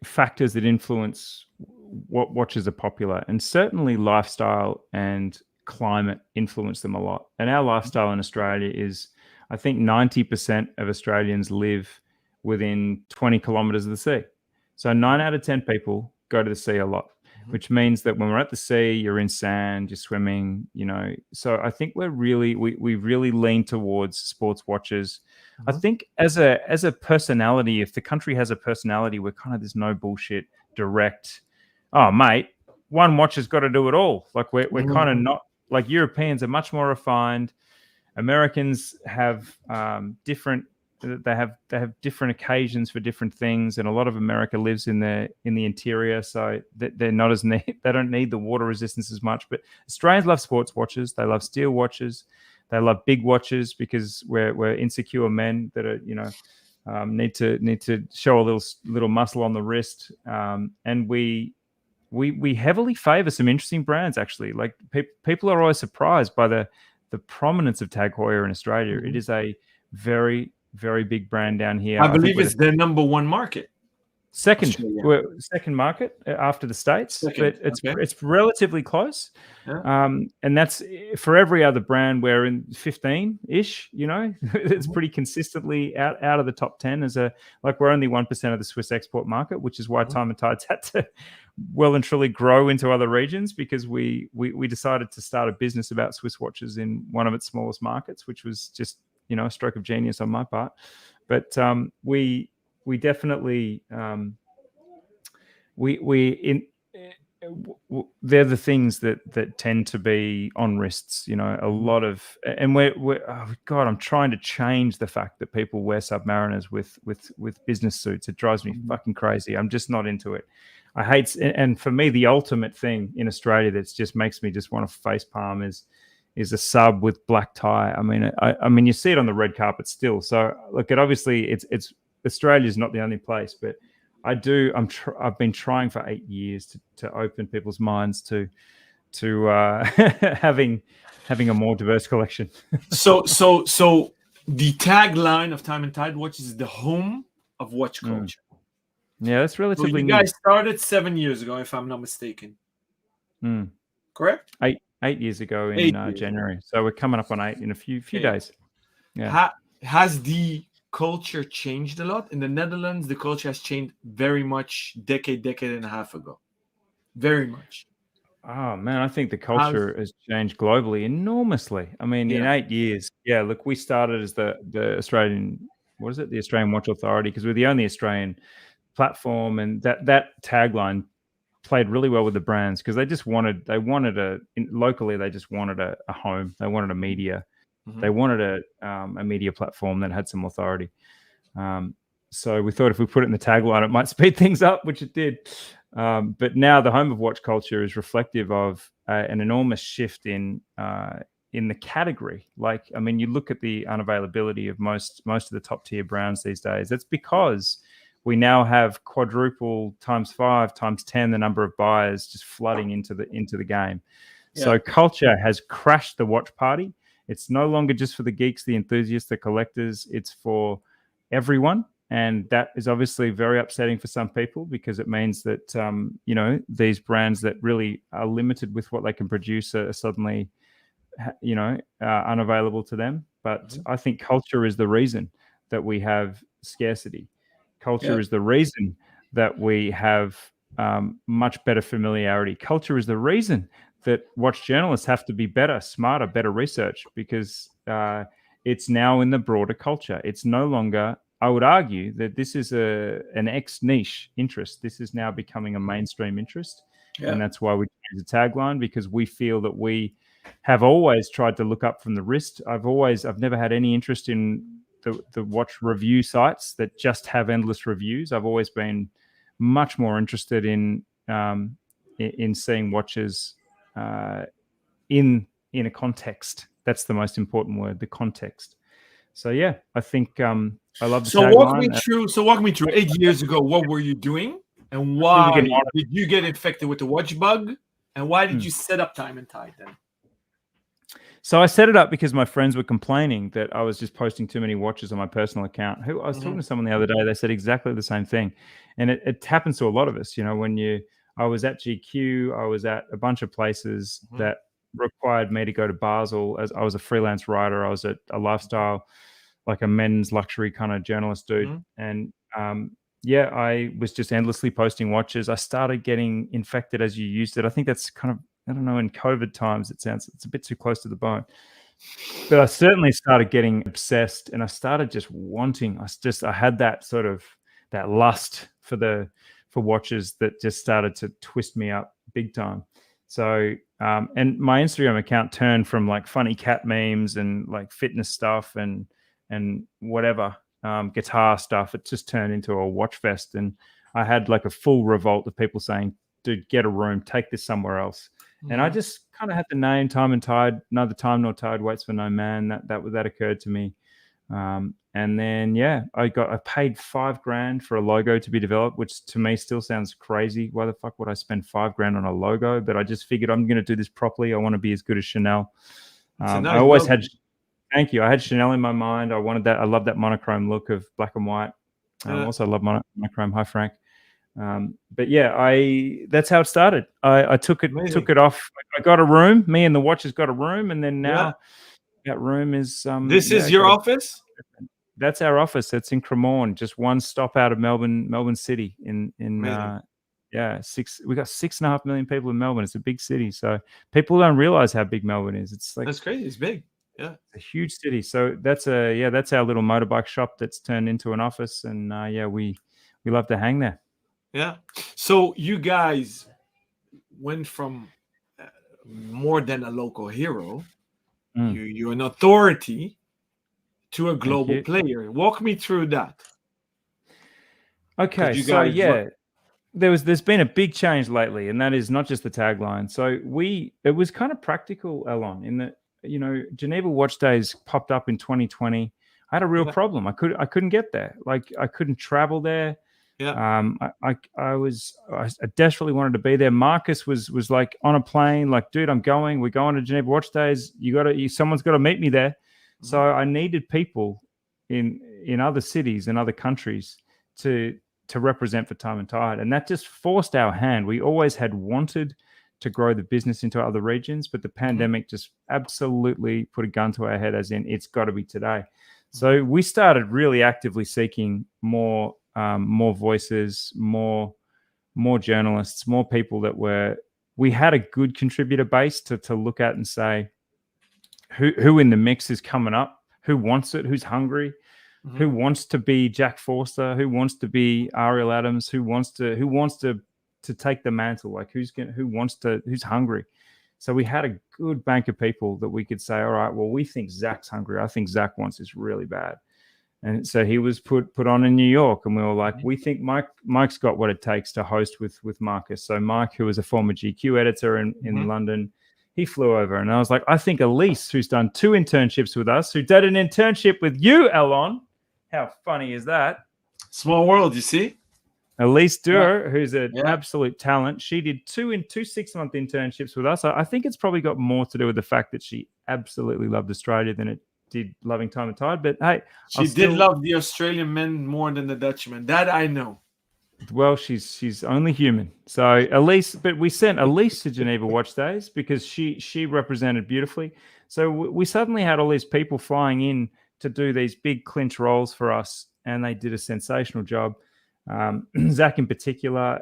factors that influence what watches are popular, and certainly lifestyle and climate influence them a lot. And our lifestyle in Australia is, I think 90% of Australians live within 20 kilometers of the sea. So 9 out of 10 people go to the sea a lot, which means that when we're at the sea, you're in sand, you're swimming, So I think we really lean towards sports watches. I think as a personality, if the country has a personality, we're kind of this no bullshit, direct, oh mate, one watch has got to do it all. Like we're kind of not, like Europeans are much more refined. Americans have different occasions for different things, and a lot of America lives in the interior, so they're not as they don't need the water resistance as much. But Australians love sports watches. They love steel watches. They love big watches because we're insecure men that are need to show a little muscle on the wrist, and we heavily favor some interesting brands, actually. Like people are always surprised by the prominence of Tag Heuer in Australia. It is a very, very big brand down here. I believe it's their number one market. Second market after the States, but it's relatively close. Yeah. And that's for every other brand. We're in 15-ish. It's pretty consistently out of the top 10. We're only 1% of the Swiss export market, which is why Time+Tide's had to well and truly grow into other regions, because we decided to start a business about Swiss watches in one of its smallest markets, which was just a stroke of genius on my part. But we definitely they're the things that tend to be on wrists, a lot of, and I'm trying to change the fact that people wear Submariners with business suits. It drives me fucking crazy. I'm just not into it. I hate, and for me, the ultimate thing in Australia that just makes me just want to facepalm is a sub with black tie. I mean, you see it on the red carpet still. So look, it's Australia's not the only place, but I've been trying for 8 years to open people's minds to having a more diverse collection. So the tagline of Time and Tide Watches is the home of watch culture. Yeah, that's relatively so you new. guys started 7 years ago, if I'm not mistaken. Correct? 8 years ago in January. So we're coming up on 8 in a few days. Yeah. Has the culture changed a lot? In the Netherlands, the culture has changed very much decade and a half ago. Very much. Oh man, I think the culture has changed globally enormously. I mean, in 8 years, look, we started as the Australian, the Australian Watch Authority, because we're the only Australian platform, and that tagline played really well with the brands, because locally they just wanted a home, they wanted a media, they wanted a media platform that had some authority. So we thought if we put it in the tagline, it might speed things up, which it did. But now the home of watch culture is reflective of an enormous shift in the category. Like, I mean, you look at the unavailability of most of the top tier brands these days. That's because we now have quadruple times 5 times 10 the number of buyers just flooding into the game. Yeah. So culture has crashed the watch party. It's no longer just for the geeks, the enthusiasts, the collectors. It's for everyone. And that is obviously very upsetting for some people, because it means that, these brands that really are limited with what they can produce are suddenly, unavailable to them. But I think culture is the reason that we have scarcity. Culture is the reason that we have much better familiarity. Culture is the reason that watch journalists have to be better, smarter, better research, because it's now in the broader culture. It's no longer... I would argue that this is an ex-niche interest. This is now becoming a mainstream interest. Yeah. And that's why we choose the tagline, because we feel that we have always tried to look up from the wrist. I've never had any interest in the watch review sites that just have endless reviews. I've always been much more interested in seeing watches in a context. That's the most important word, the context. So yeah, I think I love the tagline. So walk me through 8 years ago. What were you doing, and why did you get infected with the watch bug, and why did you set up Time and Tide then? So I set it up because my friends were complaining that I was just posting too many watches on my personal account. I was talking to someone the other day. They said exactly the same thing, and it happens to a lot of us. I was at GQ, I was at a bunch of places that required me to go to Basel, as I was a freelance writer. I was at a lifestyle, like a men's luxury kind of journalist dude. And I was just endlessly posting watches. I started getting infected as you used it. I think that's kind of, I don't know, in COVID times, it's a bit too close to the bone. But I certainly started getting obsessed, and I started just wanting, I had that sort of, that lust for watches that just started to twist me up big time. So, and my Instagram account turned from like funny cat memes and like fitness stuff and whatever, guitar stuff. It just turned into a watch fest. And I had like a full revolt of people saying, dude, get a room, take this somewhere else. And I just kind of had the name Time and Tide, neither time nor tide waits for no man. That occurred to me. And then, I paid $5,000 for a logo to be developed, which to me still sounds crazy. Why the fuck would I spend $5,000 on a logo? But I just figured I'm going to do this properly. I want to be as good as Chanel. I always had, thank you. I had Chanel in my mind. I wanted that. I love that monochrome look of black and white. Also love monochrome. Hi, Frank. But that's how it started. I took it off. I got a room. Me and the watches got a room. And then now that room is, this is your office? That's our office. It's in Cremorne, just one stop out of Melbourne City. We got 6.5 million people in Melbourne. It's a big city, so people don't realize how big Melbourne is. It's like, that's crazy. It's big. Yeah, it's a huge city. So that's our little motorbike shop that's turned into an office, and we love to hang there. Yeah. So you guys went from more than a local hero, you're an authority, to a global player. Walk me through that. Okay, so there's been a big change lately, and that is not just the tagline. So it was kind of practical, Alon, in that Geneva Watch Days popped up in 2020. I had a real problem. I couldn't get there. Like I couldn't travel there. Yeah. I desperately wanted to be there. Marcus was like on a plane, like, dude, we're going to Geneva Watch Days. Someone's got to meet me there. So I needed people in other cities and other countries to represent for Time+Tide, and that just forced our hand. We always had wanted to grow the business into other regions, but the pandemic just absolutely put a gun to our head, as in it's got to be today. So we started really actively seeking more voices, more journalists, more people we had a good contributor base to look at and say who in the mix is coming up, who wants it, who's hungry, who wants to be Jack Forster, who wants to be Ariel Adams, who wants to take the mantle, like who's hungry. So we had a good bank of people that we could say, all right, well, we think Zach's hungry. I think Zach wants this really bad. And so he was put on in New York, and we were like, we think Mike's got what it takes to host with Marcus. So Mike, who was a former GQ editor in London, he flew over, and I was like, I think Elise, who's done 2 internships with us, who did an internship with you, Alon. How funny is that? Small world, you see? Elise Duer, who's an absolute talent. She did 2 6-month internships with us. I think it's probably got more to do with the fact that she absolutely loved Australia than it did loving Time+Tide. But hey, she did love the Australian men more than the Dutchman. That I know. Well, she's only human. So Elise, but we sent Elise to Geneva Watch Days because she represented beautifully. So we suddenly had all these people flying in to do these big clinch roles for us, and they did a sensational job. Zach in particular,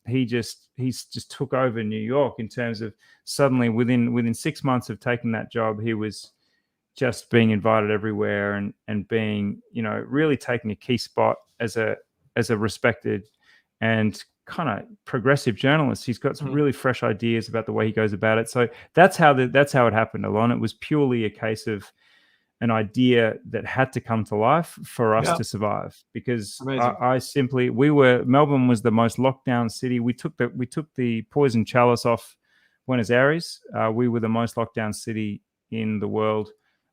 he's just took over New York in terms of suddenly within 6 months of taking that job, he was just being invited everywhere and being, really taking a key spot as a respected and kind of progressive journalist. He's got some really fresh ideas about the way he goes about it. So that's how it happened, Alon. It was purely a case of an idea that had to come to life for us to survive, because Melbourne was the most locked down city. We took the poison chalice off Buenos Aires. We were the most locked down city in the world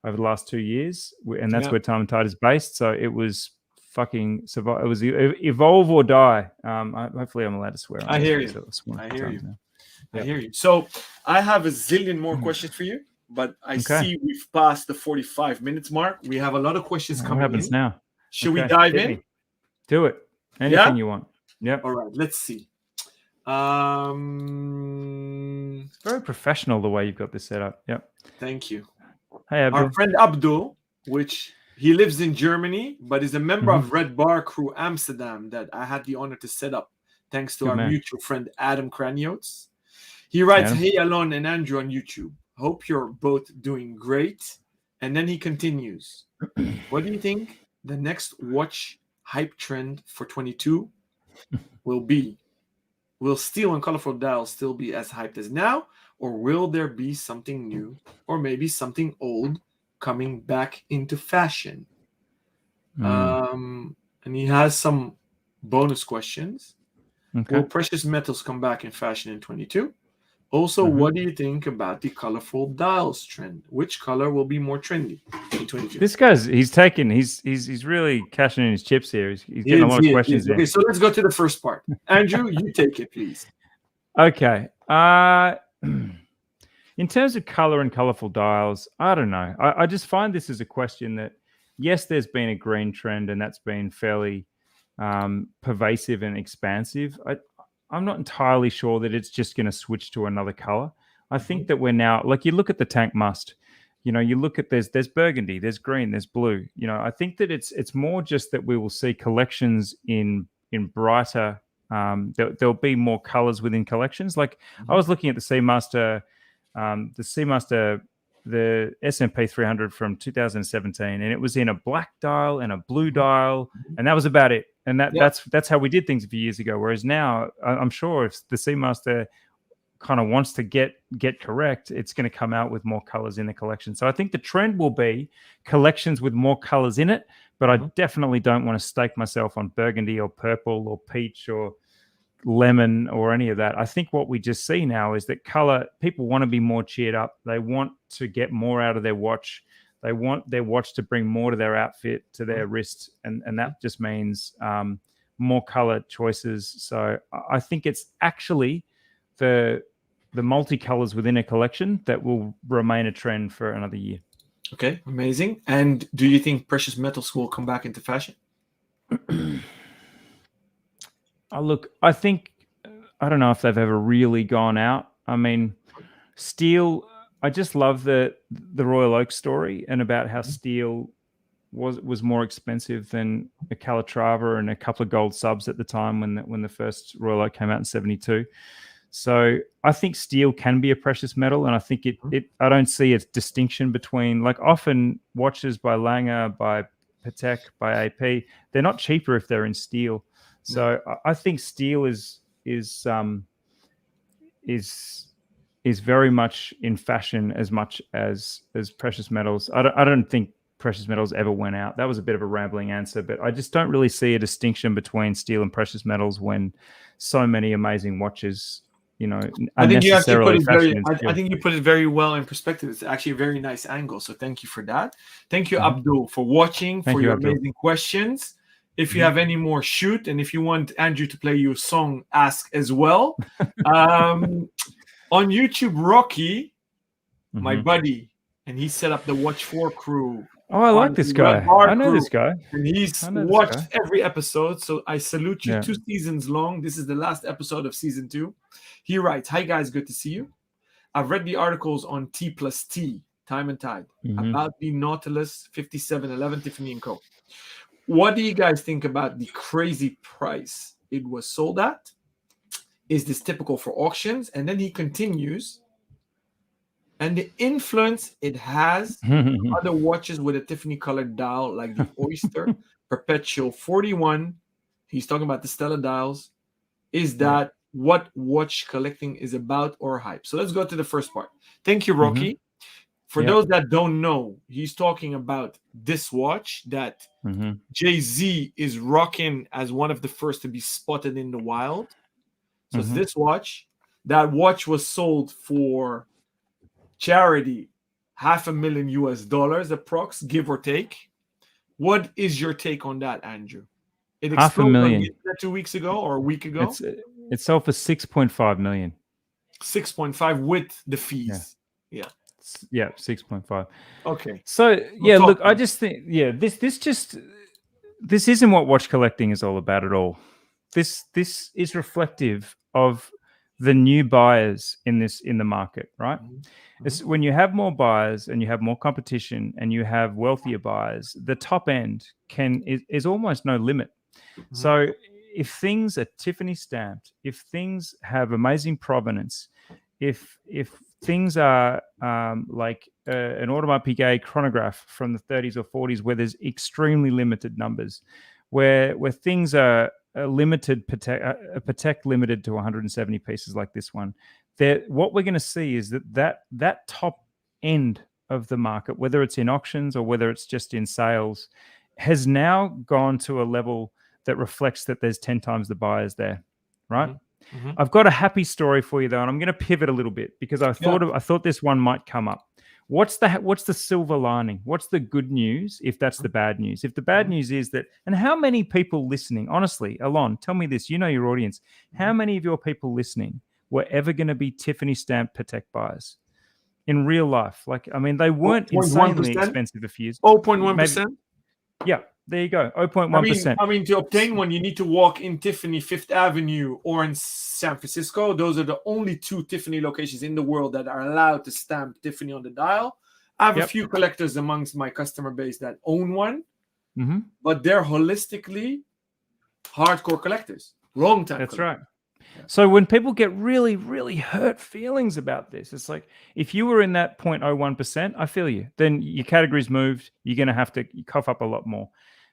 over the last 2 years, and that's where Time+Tide is based. So it was fucking survive. It was evolve or die. Hopefully I'm allowed to swear. I hear you. I hear you. So I have a zillion more questions for you, but I see we've passed the 45 minutes mark. We have a lot of questions coming. What happens now? Should we dive in? Do it. Anything you want. Yep. All right. Let's see. It's very professional the way you've got this set up. Yep. Thank you. Hey, Abdul. Our friend Abdul, he lives in Germany, but is a member of Red Bar Crew Amsterdam that I had the honor to set up, thanks to our mutual friend Adam Kraniotes. He writes, "Hey Alon and Andrew on YouTube. Hope you're both doing great." And then he continues, "What do you think the next watch hype trend for 22 will be? Will steel and colorful dials still be as hyped as now, or will there be something new, or maybe something old coming back into fashion?" And he has some bonus questions. Will precious metals come back in fashion in 22? Also, what do you think about the colorful dials trend? Which color will be more trendy in 22? This guy's he's really cashing in his chips here. He's getting a lot of questions in. Okay, so let's go to the first part. Andrew, you take it, please. Okay. In terms of color and colorful dials, I don't know. I just find this as a question that, yes, there's been a green trend, and that's been fairly pervasive and expansive. I'm not entirely sure that it's just going to switch to another color. I think that we're now, like, you look at the Tank Must, you look at there's burgundy, there's green, there's blue. I think that it's more just that we will see collections in brighter. There'll be more colors within collections. Like I was looking at the Seamaster, the S&P 300 from 2017, and it was in a black dial and a blue dial, and that was about it. And that's how we did things a few years ago. Whereas now, I'm sure if the Seamaster kind of wants to get correct, it's going to come out with more colors in the collection. So I think the trend will be collections with more colors in it, but I definitely don't want to stake myself on burgundy or purple or peach or lemon or any of that. I think what we just see now is that color, people want to be more cheered up. They want to get more out of their watch. They want their watch to bring more to their outfit, to their wrist. And that just means more color choices. So I think it's actually the multicolors within a collection that will remain a trend for another year. Okay, amazing. And do you think precious metals will come back into fashion? Look, I think, I don't know if they've ever really gone out. I mean, steel, I just love the Royal Oak story and about how steel was more expensive than a Calatrava and a couple of gold subs at the time when the first Royal Oak came out in 72. So I think steel can be a precious metal, and I think I don't see a distinction between, like, often watches by Lange, by Patek, by AP, they're not cheaper if they're in steel. So I think steel is very much in fashion as much as precious metals. I don't think precious metals ever went out. That was a bit of a rambling answer, but I just don't really see a distinction between steel and precious metals when so many amazing watches, I think you actually put it I think you put it very well in perspective. It's actually a very nice angle. So thank you for that. Thank you, Abdul, for watching, for your amazing questions. If you have any more, shoot. And if you want Andrew to play you a song, ask as well. On YouTube, Rocky, my buddy, and he set up the Watch 4 crew. Oh, I like this guy. I know this guy. And he's watched every episode. So I salute you. 2 seasons long. This is the last episode of season 2. He writes, "Hi guys, good to see you. I've read the articles on T+T, Time and Tide, about the Nautilus 5711 Tiffany & Co. What do you guys think about the crazy price it was sold at? Is this typical for auctions?" And then he continues, "And the influence it has on other watches with a Tiffany colored dial like the Oyster Perpetual 41." He's talking about the Stella dials. Is that what watch collecting is about or hype? So let's go to the first part. Thank you, Rocky. For those that don't know, he's talking about this watch that Jay-Z is rocking as one of the first to be spotted in the wild. So it's this watch. That watch was sold for charity $500,000 US approx, give or take. What is your take on that, Andrew? It exploded on the internet 2 weeks ago or a week ago. It sold for $6.5 million. 6.5 with the fees. Yeah. 6.5. Okay. So look, I just think this isn't what watch collecting is all about at all. This is reflective of the new buyers in the market, right? It's when you have more buyers and you have more competition and you have wealthier buyers, the top end is almost no limit. So if things are Tiffany stamped, if things have amazing provenance, if things are like an Audemars Piguet chronograph from the 30s or 40s where there's extremely limited numbers, where things are limited, Patek limited to 170 pieces like this one, what we're going to see is that top end of the market, whether it's in auctions or whether it's just in sales, has now gone to a level that reflects that there's 10 times the buyers there, right? I've got a happy story for you though, and I'm going to pivot a little bit because I thought this one might come up. What's the silver lining? What's the good news if that's the bad news? If the bad news is that, and how many people listening, honestly, Alon, tell me this, you know your audience, how many of your people listening were ever going to be Tiffany stamped Patek buyers in real life? Like, I mean, they weren't insanely expensive a few years. 0.1%? Yeah. There you go, 0.1%. I mean, to obtain one, you need to walk in Tiffany, Fifth Avenue, or in San Francisco. Those are the only 2 Tiffany locations in the world that are allowed to stamp Tiffany on the dial. I have a few collectors amongst my customer base that own one, but they're holistically hardcore collectors. Long time. That's right. So when people get really, really hurt feelings about this, it's like, if you were in that 0.01%, I feel you. Then your category's moved. You're going to have to cough up a lot more.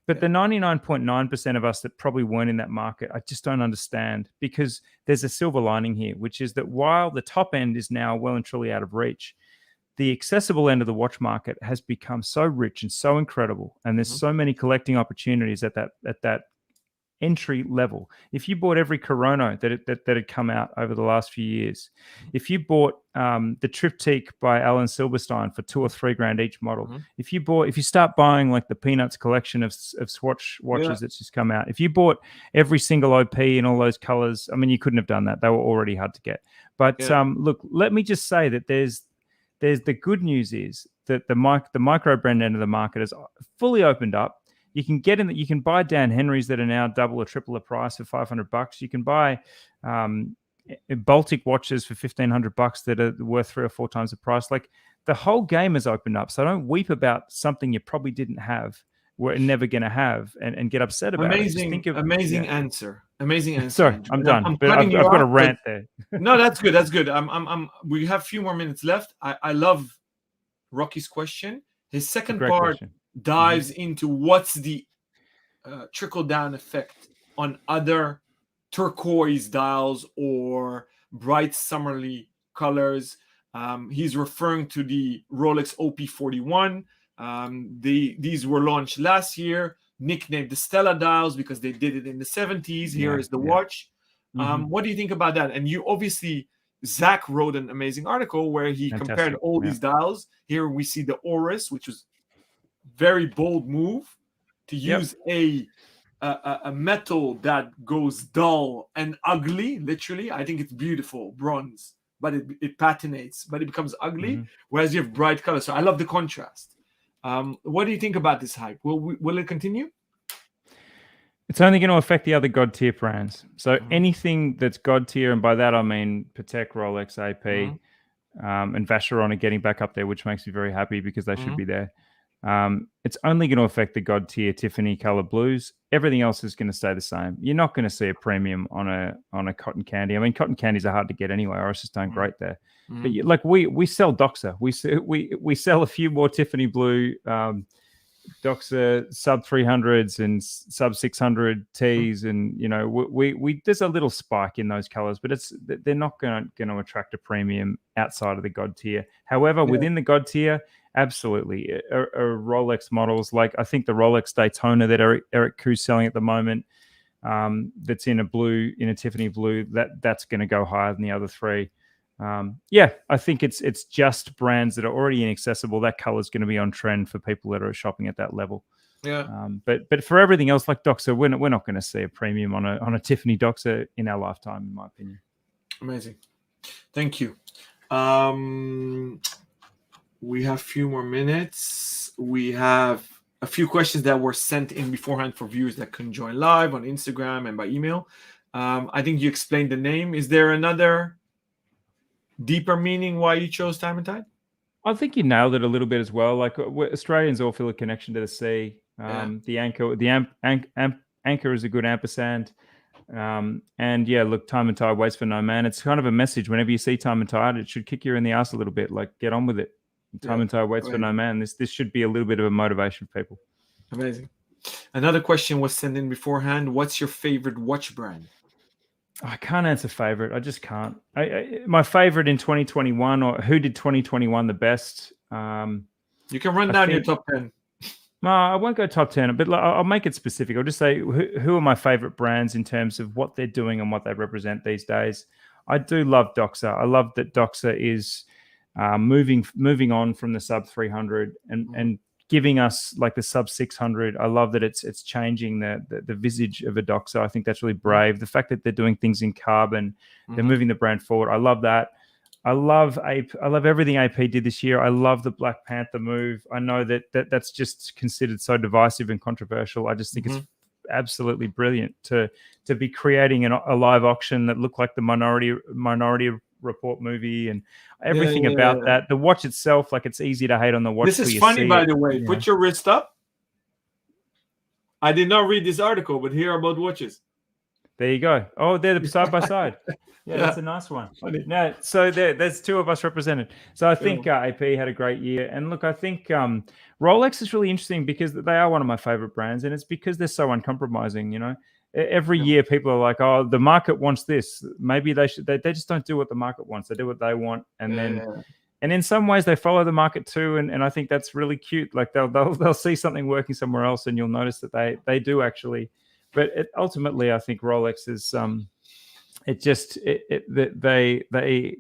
But the 99.9% of us that probably weren't in that market, I just don't understand, because there's a silver lining here, which is that while the top end is now well and truly out of reach, the accessible end of the watch market has become so rich and so incredible. And there's so many collecting opportunities at that entry level. If you bought every Corona that had come out over the last few years, if you bought the Triptych by Alan Silberstein for $2 or $3 grand each model, if you start buying like the Peanuts collection of Swatch watches that's just come out, if you bought every single OP in all those colors, I mean, you couldn't have done that. They were already hard to get. But look, let me just say that there's the good news is that the micro brand end of the market is fully opened up. You can get in that. You can buy Dan Henrys that are now double or triple the price for $500. You can buy Baltic watches for $1,500 that are worth 3 or 4 times the price. Like, the whole game has opened up. So don't weep about something you probably didn't have, we're never going to have, and get upset about it. Just think of, amazing answer. Amazing answer. Sorry, Andrew. I'm done. I'm but I've got a rant there. No, that's good. That's good. We have a few more minutes left. I love Rocky's question. His second part dives into what's the trickle-down effect on other turquoise dials or bright summerly colors. He's referring to the Rolex OP41. These were launched last year, nicknamed the Stella dials because they did it in the 70s. Here is the watch. What do you think about that? And you obviously, Zach wrote an amazing article where he compared all these dials. Here we see the Oris, which was very bold move to use a metal that goes dull and ugly. Literally, I think it's beautiful, bronze, but it patinates, but it becomes ugly. Whereas you have bright colors. So I love the contrast. What do you think about this hype? Will it continue? It's only going to affect the other God tier brands. So anything that's God tier, and by that I mean Patek, Rolex, AP, and Vacheron are getting back up there, which makes me very happy because they should be there. It's only going to affect the God tier Tiffany color blues. Everything else is going to stay the same. You're not going to see a premium on a cotton candy. I mean, cotton candies are hard to get anyway. Oris has done great there. But like we sell Doxa. We sell a few more Tiffany blue Doxa sub 300s and sub 600 Ts, and you know we there's a little spike in those colors, but they're not going to attract a premium outside of the God tier. However, within the God tier, absolutely, Rolex models, like I think the Rolex Daytona that Eric Ku's selling at the moment, that's in a Tiffany blue, that's going to go higher than the other three. I think it's just brands that are already inaccessible. That color is going to be on trend for people that are shopping at that level. But for everything else, like Doxa, we're not going to see a premium on a Tiffany Doxa in our lifetime, in my opinion. Amazing, thank you. We have a few more minutes. We have a few questions that were sent in beforehand for viewers that couldn't join live on Instagram and by email. I think you explained the name. Is there another deeper meaning why you chose Time+Tide? I think you nailed it a little bit as well. Like Australians all feel a connection to the sea. The anchor is a good ampersand. And yeah, look, Time+Tide waits for no man. It's kind of a message. Whenever you see Time+Tide, it should kick you in the ass a little bit. Like, get on with it. Time+Tide waits for no man. This should be a little bit of a motivation for people. Amazing. Another question was sent in beforehand. What's your favorite watch brand? I can't answer favorite. I just can't. My favorite in 2021, or who did 2021 the best? You can run down your top 10. No, I won't go top 10, but I'll make it specific. I'll just say who are my favorite brands in terms of what they're doing and what they represent these days. I do love Doxa. I love that Doxa is moving on from the sub 300 and giving us like the sub 600. I love that it's changing the visage of a Doxa. I think that's really brave. The fact that they're doing things in carbon, they're moving the brand forward. I love that. I love everything AP did this year. I love the Black Panther move. I know that's just considered so divisive and controversial. I just think it's absolutely brilliant to be creating a live auction that looked like the Minority Report movie and everything about that. The watch itself, like, it's easy to hate on the watch. This is funny, by the way. Put your wrist up. I did not read this article, but here about watches. There you go. Oh, they're side by side. Yeah, that's a nice one. No, so there's two of us represented. So I think AP had a great year. And look, I think Rolex is really interesting because they are one of my favorite brands, and it's because they're so uncompromising, you know. Every year people are like, oh, the market wants this. Maybe they just don't do what the market wants. They do what they want. And and in some ways they follow the market too. And I think that's really cute. Like they'll see something working somewhere else, and you'll notice that they do actually But ultimately, I think Rolex is they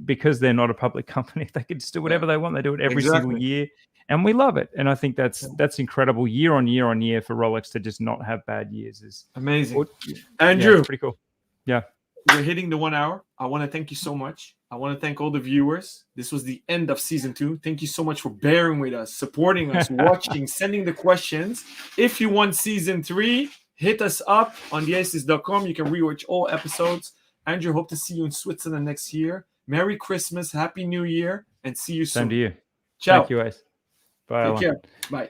because they're not a public company, they can just do whatever they want. They do it every single year, and we love it. And I think that's incredible. Year on year for Rolex to just not have bad years is amazing. Andrew, it's pretty cool. Yeah, we're hitting the 1 hour. I want to thank you so much. I want to thank all the viewers. This was the end of season 2. Thank you so much for bearing with us, supporting us, watching, sending the questions. If you want season 3, hit us up on theaces.com. You can rewatch all episodes. Andrew, hope to see you in Switzerland next year. Merry Christmas, Happy New Year, and see you soon. Same to you. Ciao. Thank you, Ace. Bye. Take care. Bye.